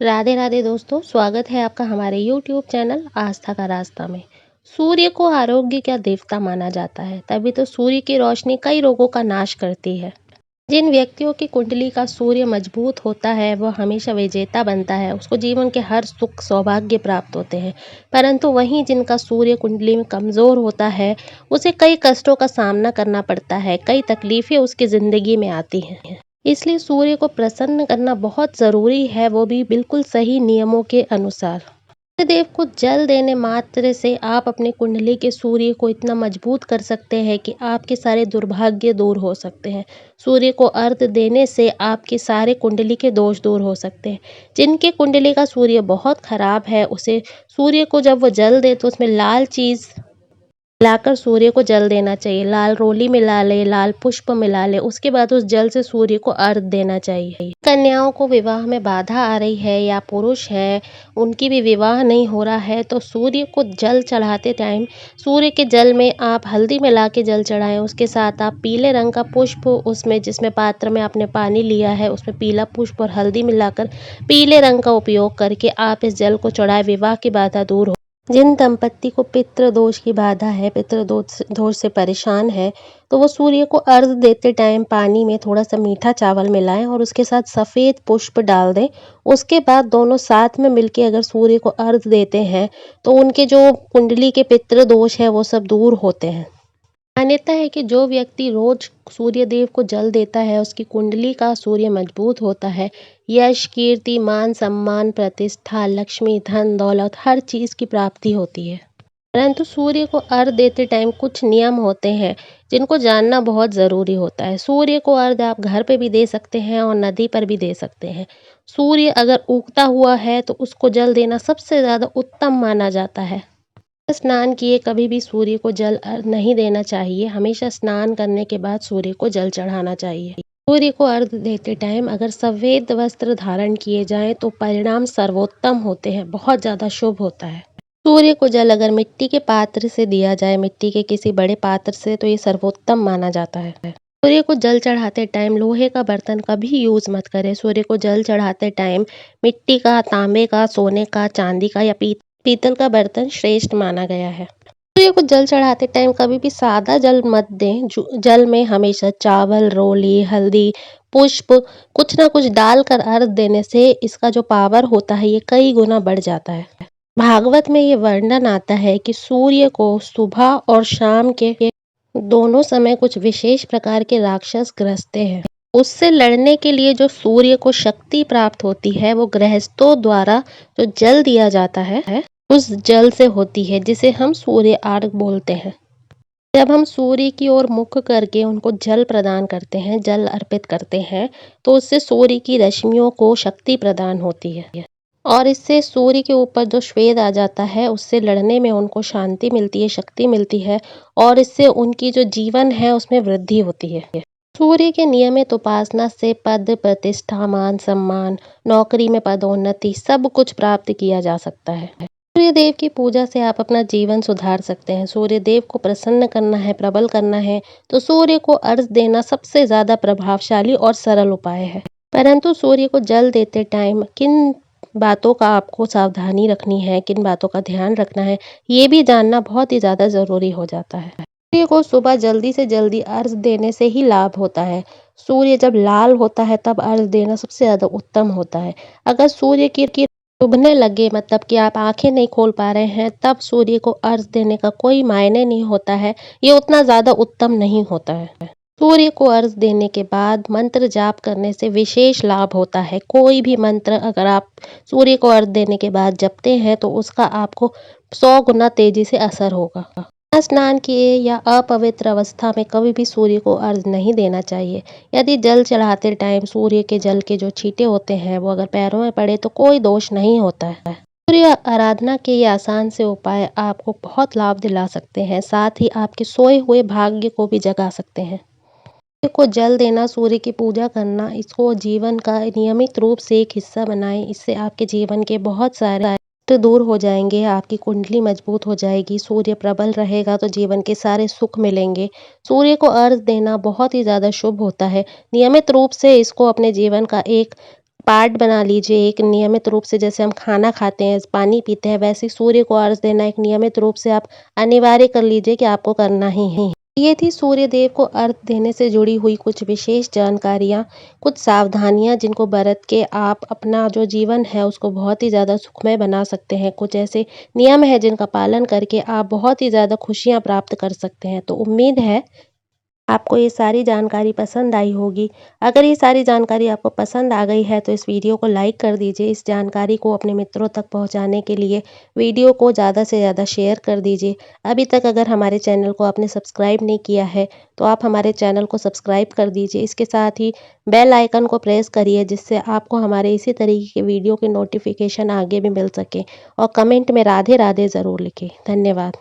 राधे राधे दोस्तों, स्वागत है आपका हमारे YouTube चैनल आस्था का रास्ता में। सूर्य को आरोग्य का देवता माना जाता है, तभी तो सूर्य की रोशनी कई रोगों का नाश करती है। जिन व्यक्तियों की कुंडली का सूर्य मजबूत होता है, वह हमेशा विजेता बनता है, उसको जीवन के हर सुख सौभाग्य प्राप्त होते हैं। परंतु वहीं जिनका सूर्य कुंडली में कमजोर होता है, उसे कई कष्टों का सामना करना पड़ता है, कई तकलीफें उसकी जिंदगी में आती हैं। इसलिए सूर्य को प्रसन्न करना बहुत ज़रूरी है, वो भी बिल्कुल सही नियमों के अनुसार। सूर्यदेव को जल देने मात्र से आप अपने कुंडली के सूर्य को इतना मजबूत कर सकते हैं कि आपके सारे दुर्भाग्य दूर हो सकते हैं। सूर्य को अर्घ देने से आपके सारे कुंडली के दोष दूर हो सकते हैं। जिनके कुंडली का सूर्य बहुत खराब है, उसे सूर्य को जब वो जल दे तो उसमें लाल चीज़ मिलाकर सूर्य को जल देना चाहिए। लाल रोली मिला ले, लाल पुष्प मिला ले, उसके बाद उस जल से सूर्य को अर्घ देना चाहिए। कन्याओं को विवाह में बाधा आ रही है या पुरुष है, उनकी भी विवाह नहीं हो रहा है, तो सूर्य को जल चढ़ाते टाइम सूर्य के जल में आप हल्दी मिला के जल चढ़ाएं। उसके साथ आप पीले रंग का पुष्प, उसमें जिसमें पात्र में आपने पानी लिया है उसमें पीला पुष्प और हल्दी मिलाकर पीले रंग का उपयोग करके आप इस जल को चढ़ाएं। विवाह की बाधा दूर हो। जिन दंपत्ति को पितृ दोष की बाधा है, पितृ दोष से परेशान है, तो वो सूर्य को अर्घ देते टाइम पानी में थोड़ा सा मीठा चावल मिलाएं और उसके साथ सफ़ेद पुष्प डाल दें। उसके बाद दोनों साथ में मिलके अगर सूर्य को अर्घ देते हैं, तो उनके जो कुंडली के पितृ दोष है वो सब दूर होते हैं। मान्यता है कि जो व्यक्ति रोज सूर्य देव को जल देता है, उसकी कुंडली का सूर्य मजबूत होता है। यश, कीर्ति, मान सम्मान, प्रतिष्ठा, लक्ष्मी, धन दौलत हर चीज की प्राप्ति होती है। परंतु सूर्य को अर्घ देते टाइम कुछ नियम होते हैं जिनको जानना बहुत ज़रूरी होता है। सूर्य को अर्घ आप घर पे भी दे सकते हैं और नदी पर भी दे सकते हैं। सूर्य अगर उगता हुआ है तो उसको जल देना सबसे ज़्यादा उत्तम माना जाता है। स्नान किए कभी भी सूर्य को जल नहीं देना चाहिए। हमेशा स्नान करने के बाद सूर्य को जल चढ़ाना चाहिए। सूर्य को अर्घ देते टाइम अगर सफ़ेद वस्त्र धारण किए जाएं तो परिणाम सर्वोत्तम होते हैं, बहुत ज़्यादा शुभ होता है। सूर्य को जल अगर मिट्टी के पात्र से दिया जाए, मिट्टी के किसी बड़े पात्र से, तो ये सर्वोत्तम माना जाता है। सूर्य को जल चढ़ाते टाइम लोहे का बर्तन कभी यूज़ मत करें। सूर्य को जल चढ़ाते टाइम मिट्टी का, तांबे का, सोने का, चांदी का या पीतल का बर्तन श्रेष्ठ माना गया है। सूर्य को जल चढ़ाते टाइम कभी भी सादा जल मत दें। जल में हमेशा चावल, रोली, हल्दी, पुष्प कुछ ना कुछ डालकर अर्घ देने से इसका जो पावर होता है ये कई गुना बढ़ जाता है। भागवत में ये वर्णन आता है कि सूर्य को सुबह और शाम के दोनों समय कुछ विशेष प्रकार के राक्षस ग्रसते हैं। उससे लड़ने के लिए जो सूर्य को शक्ति प्राप्त होती है, वो गृहस्थों द्वारा जो जल दिया जाता है उस जल से होती है, जिसे हम सूर्य अर्घ बोलते हैं। जब हम सूर्य की ओर मुख करके उनको जल प्रदान करते हैं, जल अर्पित करते हैं, तो उससे सूर्य की रश्मियों को शक्ति प्रदान होती है और इससे सूर्य के ऊपर जो श्वेत आ जाता है, उससे लड़ने में उनको शांति मिलती है, शक्ति मिलती है और इससे उनकी जो जीवन है उसमें वृद्धि होती है। सूर्य के नियमित उपासना से पद, प्रतिष्ठा, मान सम्मान, नौकरी में पदोन्नति सब कुछ प्राप्त किया जा सकता है। सूर्य देव की पूजा से आप अपना जीवन सुधार सकते हैं। सूर्य देव को प्रसन्न करना है, प्रबल करना है, तो सूर्य को अर्घ देना सबसे ज़्यादा प्रभावशाली और सरल उपाय है। परंतु सूर्य को जल देते टाइम किन बातों का आपको सावधानी रखनी है, किन बातों का ध्यान रखना है, ये भी जानना बहुत ही ज़्यादा ज़रूरी हो जाता है। सूर्य को सुबह जल्दी से जल्दी अर्घ देने से ही लाभ होता है। सूर्य जब लाल होता है तब अर्घ देना सबसे ज़्यादा उत्तम होता है। अगर सूर्य की डूबने लगे, मतलब कि आप आंखें नहीं खोल पा रहे हैं, तब सूर्य को अर्घ देने का कोई मायने नहीं होता है, ये उतना ज़्यादा उत्तम नहीं होता है। सूर्य को अर्घ देने के बाद मंत्र जाप करने से विशेष लाभ होता है। कोई भी मंत्र अगर आप सूर्य को अर्घ देने के बाद जपते हैं तो उसका आपको 100 गुना तेजी से असर होगा। बिना स्नान किए या अपवित्र अवस्था में कभी भी सूर्य को अर्घ नहीं देना चाहिए। यदि जल चढ़ाते टाइम सूर्य के जल के जो छींटे होते हैं वो अगर पैरों में पड़े तो कोई दोष नहीं होता है। सूर्य आराधना के ये आसान से उपाय आपको बहुत लाभ दिला सकते हैं, साथ ही आपके सोए हुए भाग्य को भी जगा सकते हैं। सूर्य को जल देना, सूर्य की पूजा करना, इसको जीवन का नियमित रूप से एक हिस्सा बनाएं। इससे आपके जीवन के बहुत सारे कष्ट दूर हो जाएंगे, आपकी कुंडली मजबूत हो जाएगी। सूर्य प्रबल रहेगा तो जीवन के सारे सुख मिलेंगे। सूर्य को अर्घ देना बहुत ही ज़्यादा शुभ होता है। नियमित रूप से इसको अपने जीवन का एक पार्ट बना लीजिए एक नियमित रूप से। जैसे हम खाना खाते हैं, पानी पीते हैं, वैसे ही सूर्य को अर्घ देना एक नियमित रूप से आप अनिवार्य कर लीजिए कि आपको करना ही है। ये थी सूर्य देव को अर्घ देने से जुड़ी हुई कुछ विशेष जानकारियाँ, कुछ सावधानियाँ जिनको बरत के आप अपना जो जीवन है उसको बहुत ही ज़्यादा सुखमय बना सकते हैं। कुछ ऐसे नियम हैं जिनका पालन करके आप बहुत ही ज़्यादा खुशियाँ प्राप्त कर सकते हैं। तो उम्मीद है आपको ये सारी जानकारी पसंद आई होगी। अगर ये सारी जानकारी आपको पसंद आ गई है तो इस वीडियो को लाइक कर दीजिए। इस जानकारी को अपने मित्रों तक पहुँचाने के लिए वीडियो को ज़्यादा से ज़्यादा शेयर कर दीजिए। अभी तक अगर हमारे चैनल को आपने सब्सक्राइब नहीं किया है तो आप हमारे चैनल को सब्सक्राइब कर दीजिए। इसके साथ ही बेल आइकन को प्रेस करिए जिससे आपको हमारे इसी तरीके के वीडियो के नोटिफ़िकेशन आगे भी मिल सके। और कमेंट में राधे राधे ज़रूर लिखें। धन्यवाद।